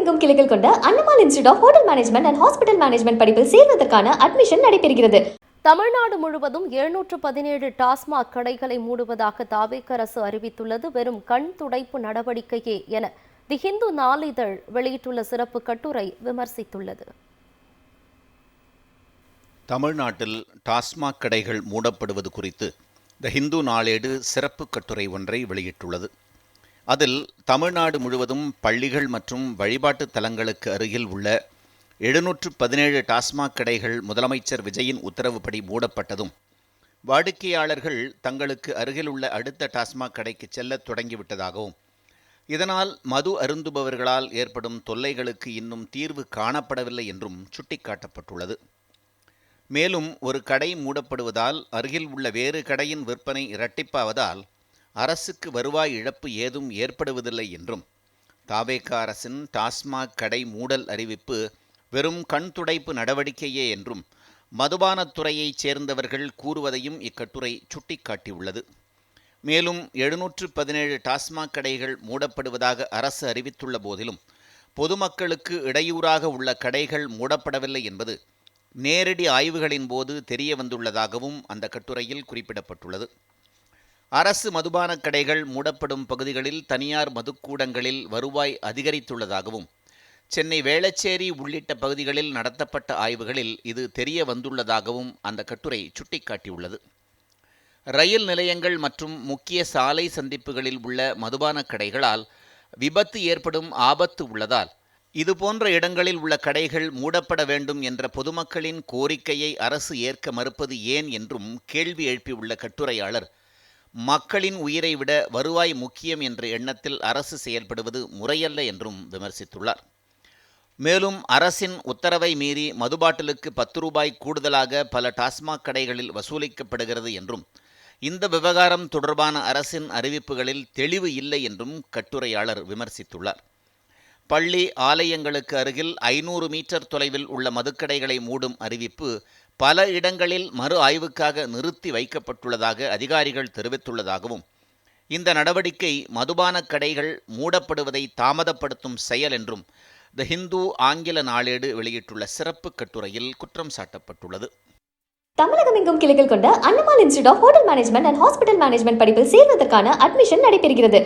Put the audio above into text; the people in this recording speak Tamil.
தமிழகமெங்கும் கிளைகள் கொண்ட Annamal institute of hotel management and hospital management படிப்பில் சேர்வதற்கான அட்மிஷன் நடைபெறுகிறது. தமிழ்நாடு முழுவதும் 717 டாஸ்மாக் கடைகளை மூடுவதாக தாவேக அரசு அறிவித்துள்ளது வெறும் கண் துடைப்பு நடவடிக்கையே என தி ஹிந்து நாளிதழ் வெளியிட்டுள்ள சிறப்பு கட்டுரை விமர்சித்துள்ளது. தமிழ்நாட்டில் டாஸ்மாக் கடைகள் மூடப்படுவது குறித்து தி ஹிந்து நாளேடு சிறப்பு கட்டுரை ஒன்றை வெளியிட்டுள்ளது. அதில் தமிழ்நாடு முழுவதும் பள்ளிகள் மற்றும் வழிபாட்டு தலங்களுக்கு அருகில் உள்ள 717 டாஸ்மாக் கடைகள் முதலமைச்சர் விஜயின் உத்தரவுப்படி மூடப்பட்டதும் வாடிக்கையாளர்கள் தங்களுக்கு அருகில் உள்ள அடுத்த டாஸ்மாக் கடைக்கு செல்ல தொடங்கிவிட்டதாகவும் இதனால் மது அருந்துபவர்களால் ஏற்படும் தொல்லைகளுக்கு இன்னும் தீர்வு காணப்படவில்லை என்றும் சுட்டிக்காட்டப்பட்டுள்ளது. மேலும் ஒரு கடை மூடப்படுவதால் அருகில் உள்ள வேறு கடையின் விற்பனை இரட்டிப்பாவதால் அரசுக்கு வருவாய் இழப்பு ஏதும் ஏற்படுவதில்லை என்றும் தாவேக அரசின் டாஸ்மாக் கடை மூடல் அறிவிப்பு வெறும் கண் துடைப்பு நடவடிக்கையே என்றும் மதுபானத்துறையைச் சேர்ந்தவர்கள் கூறுவதையும் இக்கட்டுரை சுட்டிக்காட்டியுள்ளது. மேலும் 717 டாஸ்மாக் கடைகள் மூடப்படுவதாக அரசு அறிவித்துள்ள போதிலும் பொதுமக்களுக்கு இடையூறாக உள்ள கடைகள் மூடப்படவில்லை என்பது நேரடி ஆய்வுகளின் போது தெரிய வந்துள்ளதாகவும் அந்த கட்டுரையில் குறிப்பிடப்பட்டுள்ளது. அரசு மதுபான கடைகள் மூடப்படும் பகுதிகளில் தனியார் மதுக்கூடங்களில் வருவாய் அதிகரித்துள்ளதாகவும் சென்னை வேளச்சேரி உள்ளிட்ட பகுதிகளில் நடத்தப்பட்ட ஆய்வுகளில் இது தெரிய வந்துள்ளதாகவும் அந்த கட்டுரை சுட்டிக்காட்டியுள்ளது. ரயில் நிலையங்கள் மற்றும் முக்கிய சாலை சந்திப்புகளில் உள்ள மதுபான கடைகளால் விபத்து ஏற்படும் ஆபத்து உள்ளதால் இதுபோன்ற இடங்களில் உள்ள கடைகள் மூடப்பட வேண்டும் என்ற பொதுமக்களின் கோரிக்கையை அரசு ஏற்க மறுப்பது ஏன் என்றும் கேள்வி எழுப்பியுள்ள கட்டுரையாளர் மக்களின் உயிரை விட வருவாய் முக்கியம் என்ற எண்ணத்தில் அரசு செயல்படுவது முறையல்ல என்றும் விமர்சித்துள்ளார். மேலும் அரசின் உத்தரவை மீறி மதுபாட்டிலுக்கு 10 ரூபாய் கூடுதலாக பல டாஸ்மாக் கடைகளில் வசூலிக்கப்படுகிறது என்றும் இந்த விவகாரம் தொடர்பான அரசின் அறிவிப்புகளில் தெளிவு இல்லை என்றும் கட்டுரையாளர் விமர்சித்துள்ளார். பள்ளி ஆலயங்களுக்கு அருகில் 500 மீட்டர் தொலைவில் உள்ள மதுக்கடைகளை மூடும் அறிவிப்பு பல இடங்களில் மறு ஆய்வுக்காக நிறுத்தி வைக்கப்பட்டுள்ளதாக அதிகாரிகள் தெரிவித்துள்ளதாகவும் இந்த நடவடிக்கை மதுபான கடைகள் மூடப்படுவதை தாமதப்படுத்தும் செயல் என்றும் தி ஹிந்து ஆங்கில நாளேடு வெளியிட்டுள்ள சிறப்பு கட்டுரையில் குற்றம் சாட்டப்பட்டுள்ளது. தமிழகமெங்கும் கிளைகள் கொண்ட Annamal institute of hotel management and hospital management படிப்பில் சேர்வதற்கான அட்மிஷன் நடைபெறுகிறது.